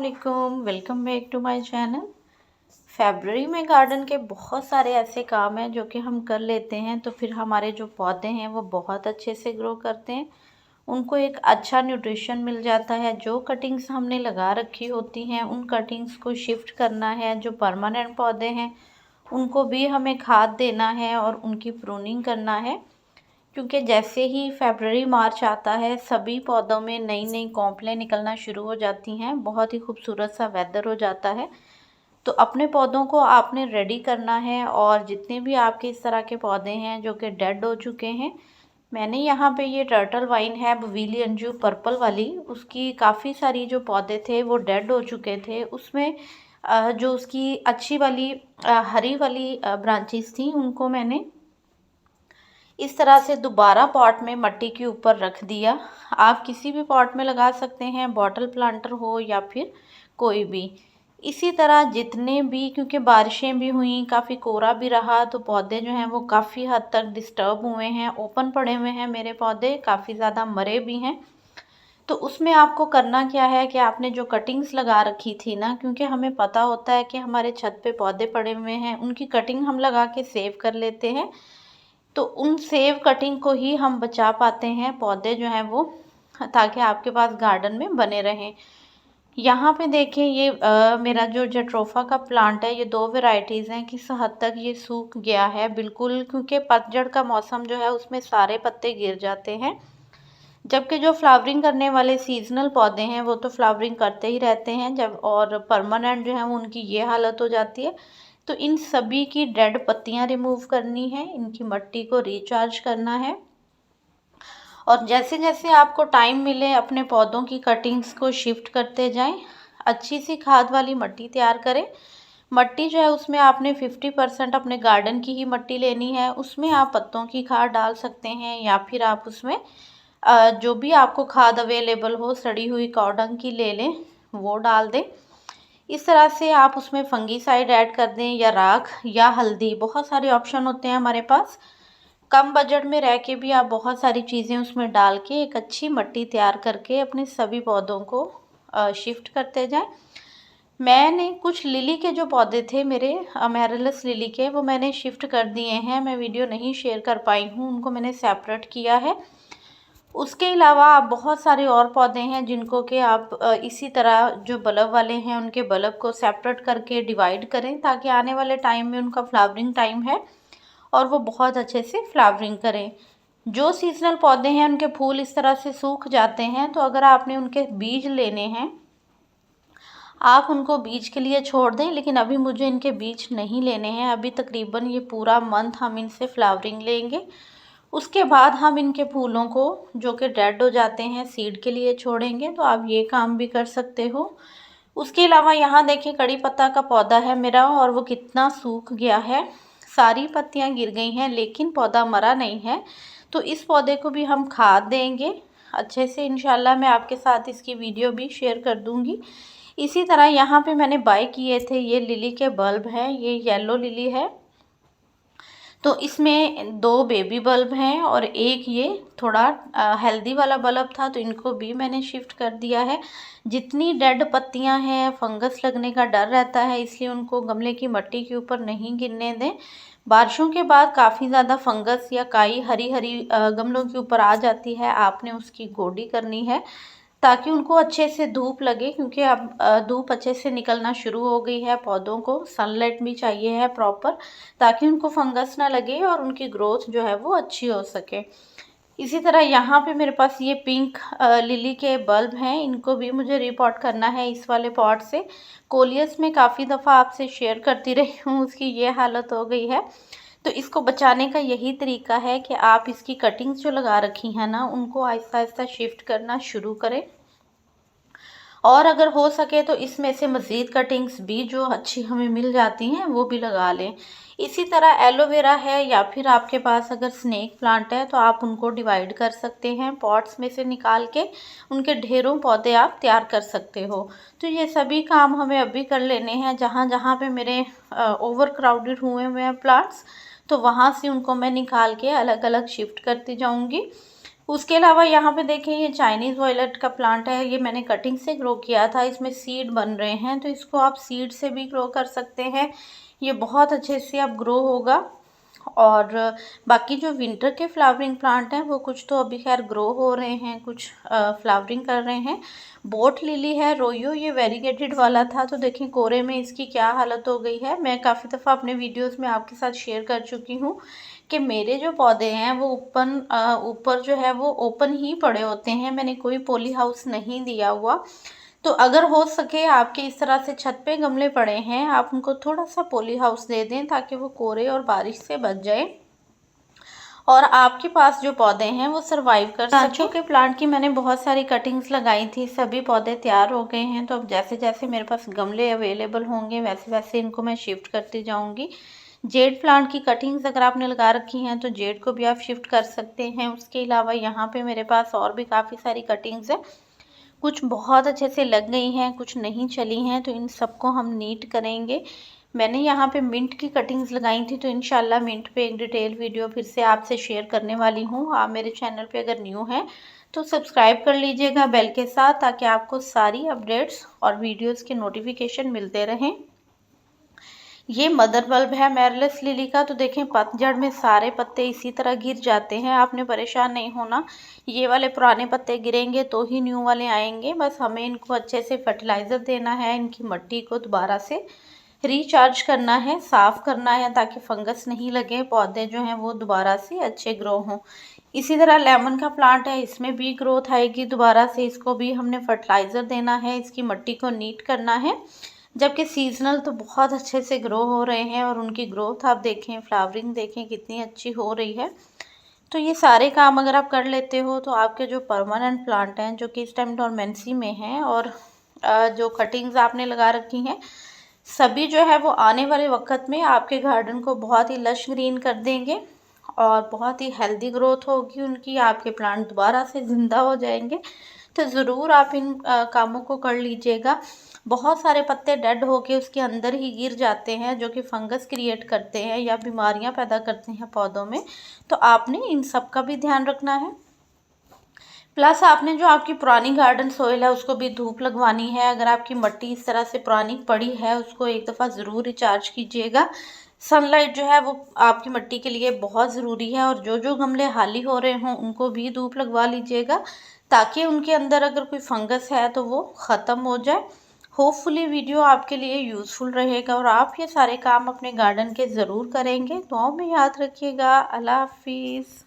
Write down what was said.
अस्सलामुअलैकुम, welcome back to my channel. फरवरी में गार्डन के बहुत सारे ऐसे काम हैं जो कि हम कर लेते हैं तो फिर हमारे जो पौधे हैं वो बहुत अच्छे से ग्रो करते हैं। उनको एक अच्छा न्यूट्रिशन मिल जाता है। जो कटिंग्स हमने लगा रखी होती हैं उन कटिंग्स को शिफ्ट करना है। जो परमानेंट पौधे हैं उनको भी हमें खाद देना है और उनकी प्रूनिंग करना है, क्योंकि जैसे ही फरवरी मार्च आता है सभी पौधों में नई नई कॉम्प्लें निकलना शुरू हो जाती हैं। बहुत ही खूबसूरत सा वेदर हो जाता है। तो अपने पौधों को आपने रेडी करना है। और जितने भी आपके इस तरह के पौधे हैं जो कि डेड हो चुके हैं, मैंने यहाँ पे ये टर्टल वाइन है बवीली अंजू पर्पल वाली, उसकी काफ़ी सारी जो पौधे थे वो डेड हो चुके थे। उसमें जो उसकी अच्छी वाली हरी वाली ब्रांचेस थी उनको मैंने इस तरह से दोबारा पॉट में मिट्टी के ऊपर रख दिया। आप किसी भी पॉट में लगा सकते हैं, बॉटल प्लांटर हो या फिर कोई भी। इसी तरह जितने भी, क्योंकि बारिशें भी हुई, काफ़ी कोहरा भी रहा, तो पौधे जो हैं वो काफ़ी हद तक डिस्टर्ब हुए हैं, ओपन पड़े हुए हैं मेरे पौधे, काफ़ी ज़्यादा मरे भी हैं। तो उसमें आपको करना क्या है कि आपने जो कटिंग्स लगा रखी थी ना, क्योंकि हमें पता होता है कि हमारे छत पे पौधे पड़े हुए हैं, उनकी कटिंग हम लगा के सेव कर लेते हैं। तो उन सेव कटिंग को ही हम बचा पाते हैं पौधे जो हैं वो, ताकि आपके पास गार्डन में बने रहें। यहाँ पे देखें ये मेरा जो जट्रोफा का प्लांट है, ये दो वैरायटीज़ हैं। किस हद तक ये सूख गया है बिल्कुल, क्योंकि पतझड़ का मौसम जो है उसमें सारे पत्ते गिर जाते हैं। जबकि जो फ्लावरिंग करने वाले सीजनल पौधे हैं वो तो फ्लावरिंग करते ही रहते हैं जब, और परमानेंट जो है उनकी ये हालत हो जाती है। तो इन सभी की डेड पत्तियां रिमूव करनी है, इनकी मिट्टी को रिचार्ज करना है। और जैसे जैसे आपको टाइम मिले अपने पौधों की कटिंग्स को शिफ्ट करते जाएं। अच्छी सी खाद वाली मिट्टी तैयार करें। मिट्टी जो है उसमें आपने 50% अपने गार्डन की ही मिट्टी लेनी है। उसमें आप पत्तों की खाद डाल सकते हैं या फिर आप उसमें जो भी आपको खाद अवेलेबल हो, सड़ी हुई काऊ डंग की ले लें, वो डाल दें। इस तरह से आप उसमें फंगीसाइड ऐड कर दें या राख या हल्दी। बहुत सारे ऑप्शन होते हैं हमारे पास। कम बजट में रह के भी आप बहुत सारी चीज़ें उसमें डाल के एक अच्छी मिट्टी तैयार करके अपने सभी पौधों को शिफ्ट करते जाएं। मैंने कुछ लिली के जो पौधे थे मेरे, अमेरिलस लिली के, वो मैंने शिफ्ट कर दिए हैं। मैं वीडियो नहीं शेयर कर पाई हूँ, उनको मैंने सेपरेट किया है। उसके अलावा आप बहुत सारे और पौधे हैं जिनको कि आप इसी तरह जो बल्ब वाले हैं उनके बल्ब को सेपरेट करके डिवाइड करें, ताकि आने वाले टाइम में उनका फ्लावरिंग टाइम है और वो बहुत अच्छे से फ्लावरिंग करें। जो सीजनल पौधे हैं उनके फूल इस तरह से सूख जाते हैं, तो अगर आपने उनके बीज लेने हैं आप उनको बीज के लिए छोड़ दें। लेकिन अभी मुझे इनके बीज नहीं लेने हैं, अभी तकरीबन ये पूरा मंथ हम इनसे फ्लावरिंग लेंगे। उसके बाद हम इनके फूलों को जो कि डेड हो जाते हैं सीड के लिए छोड़ेंगे। तो आप ये काम भी कर सकते हो। उसके अलावा यहाँ देखिए कड़ी पत्ता का पौधा है मेरा, और वो कितना सूख गया है, सारी पत्तियाँ गिर गई हैं लेकिन पौधा मरा नहीं है। तो इस पौधे को भी हम खाद देंगे अच्छे से, इंशाल्लाह मैं आपके साथ इसकी वीडियो भी शेयर कर दूंगी। इसी तरह यहाँ पे मैंने बाय किए थे ये लिली के बल्ब हैं, ये येलो लिली है। तो इसमें दो बेबी बल्ब हैं और एक ये थोड़ा हेल्दी वाला बल्ब था, तो इनको भी मैंने शिफ्ट कर दिया है। जितनी डेड पत्तियां हैं फंगस लगने का डर रहता है, इसलिए उनको गमले की मिट्टी के ऊपर नहीं गिरने दें। बारिशों के बाद काफ़ी ज़्यादा फंगस या काई हरी हरी गमलों के ऊपर आ जाती है, आपने उसकी गोडी करनी है ताकि उनको अच्छे से धूप लगे, क्योंकि अब धूप अच्छे से निकलना शुरू हो गई है। पौधों को सनलाइट भी चाहिए है प्रॉपर, ताकि उनको फंगस ना लगे और उनकी ग्रोथ जो है वो अच्छी हो सके। इसी तरह यहाँ पे मेरे पास ये पिंक लिली के बल्ब हैं, इनको भी मुझे रिपॉट करना है इस वाले पॉट से। कोलियस में काफ़ी दफ़ा आपसे शेयर करती रही हूँ, उसकी ये हालत हो गई है। तो इसको बचाने का यही तरीका है कि आप इसकी कटिंग्स जो लगा रखी हैं ना उनको आहिस्ता आहिस्ता शिफ्ट करना शुरू करें। और अगर हो सके तो इसमें से मज़ीद कटिंग्स भी जो अच्छी हमें मिल जाती हैं वो भी लगा लें। इसी तरह एलोवेरा है या फिर आपके पास अगर स्नेक प्लांट है तो आप उनको डिवाइड कर सकते हैं, पॉट्स में से निकाल के उनके ढेरों पौधे आप तैयार कर सकते हो। तो ये सभी काम हमें अभी कर लेने हैं। जहाँ जहाँ पे मेरे ओवर क्राउडेड हुए हुए हैं प्लांट्स, तो वहाँ से उनको मैं निकाल के अलग अलग शिफ्ट करती जाऊँगी। उसके अलावा यहाँ पे देखें ये चाइनीज़ वॉयलेट का प्लांट है, ये मैंने कटिंग से ग्रो किया था। इसमें सीड बन रहे हैं, तो इसको आप सीड से भी ग्रो कर सकते हैं। ये बहुत अच्छे से अब ग्रो होगा। और बाकी जो विंटर के फ्लावरिंग प्लांट हैं वो कुछ तो अभी खैर ग्रो हो रहे हैं, कुछ फ्लावरिंग कर रहे हैं। बोट लिली है, रोयो ये वेरीगेटेड वाला था, तो देखें कोरे में इसकी क्या हालत हो गई है। मैं काफ़ी दफ़ा अपने वीडियोस में आपके साथ शेयर कर चुकी हूँ कि मेरे जो पौधे हैं वो ऊपर जो है वो ओपन ही पड़े होते हैं, मैंने कोई पॉली हाउस नहीं दिया हुआ। तो अगर हो सके आपके इस तरह से छत पे गमले पड़े हैं, आप उनको थोड़ा सा पॉली हाउस दे दें ताकि वो कोरे और बारिश से बच जाए और आपके पास जो पौधे हैं वो सरवाइव कर सकें। सांचो के प्लांट की मैंने बहुत सारी कटिंग्स लगाई थी, सभी पौधे तैयार हो गए हैं। तो अब जैसे जैसे मेरे पास गमले अवेलेबल होंगे वैसे वैसे इनको मैं शिफ्ट करती जाऊंगी। जेड प्लांट की कटिंग्स अगर आपने लगा रखी हैं तो जेड को भी आप शिफ्ट कर सकते हैं। उसके अलावा यहाँ पे मेरे पास और भी काफ़ी सारी कटिंग्स है, कुछ बहुत अच्छे से लग गई हैं, कुछ नहीं चली हैं, तो इन सबको हम नीट करेंगे। मैंने यहाँ पे मिंट की कटिंग्स लगाई थी, तो इंशाल्लाह मिंट पे एक डिटेल वीडियो फिर से आपसे शेयर करने वाली हूँ। आप मेरे चैनल पे अगर न्यू हैं तो सब्सक्राइब कर लीजिएगा बेल के साथ, ताकि आपको सारी अपडेट्स और वीडियोज़ के नोटिफिकेशन मिलते रहें। ये मदर बल्ब है मैरलेस लिली का, तो देखें पतझड़ में सारे पत्ते इसी तरह गिर जाते हैं। आपने परेशान नहीं होना, ये वाले पुराने पत्ते गिरेंगे तो ही न्यू वाले आएंगे। बस हमें इनको अच्छे से फर्टिलाइज़र देना है, इनकी मिट्टी को दोबारा से रिचार्ज करना है, साफ़ करना है, ताकि फंगस नहीं लगे, पौधे जो हैं वो दोबारा से अच्छे ग्रो हों। इसी तरह लेमन का प्लांट है, इसमें भी ग्रोथ आएगी दोबारा से। इसको भी हमने फर्टिलाइज़र देना है, इसकी मिट्टी को नीट करना है। जबकि सीजनल तो बहुत अच्छे से ग्रो हो रहे हैं और उनकी ग्रोथ आप देखें, फ्लावरिंग देखें कितनी अच्छी हो रही है। तो ये सारे काम अगर आप कर लेते हो तो आपके जो परमानेंट प्लांट हैं जो कि इस टाइम डोरमेंसी में हैं, और जो कटिंग्स आपने लगा रखी हैं, सभी जो है वो आने वाले वक्त में आपके गार्डन को बहुत ही लश ग्रीन कर देंगे और बहुत ही हेल्दी ग्रोथ होगी उनकी। आपके प्लांट दोबारा से ज़िंदा हो जाएंगे। तो ज़रूर आप इन कामों को कर लीजिएगा। बहुत सारे पत्ते डेड होके उसके अंदर ही गिर जाते हैं, जो कि फंगस क्रिएट करते हैं या बीमारियां पैदा करते हैं पौधों में। तो आपने इन सब का भी ध्यान रखना है। प्लस आपने जो आपकी पुरानी गार्डन सोइल है उसको भी धूप लगवानी है। अगर आपकी मिट्टी इस तरह से पुरानी पड़ी है उसको एक दफ़ा ज़रूर रिचार्ज कीजिएगा। सनलाइट जो है वो आपकी मिट्टी के लिए बहुत ज़रूरी है। और जो जो गमले खाली हो रहे हों उनको भी धूप लगवा लीजिएगा, ताकि उनके अंदर अगर कोई फंगस है तो वो ख़त्म हो जाए। होपफुली वीडियो आपके लिए यूज़फुल रहेगा और आप ये सारे काम अपने गार्डन के ज़रूर करेंगे। दुआओं में याद रखिएगा। अल्लाह हाफिज़।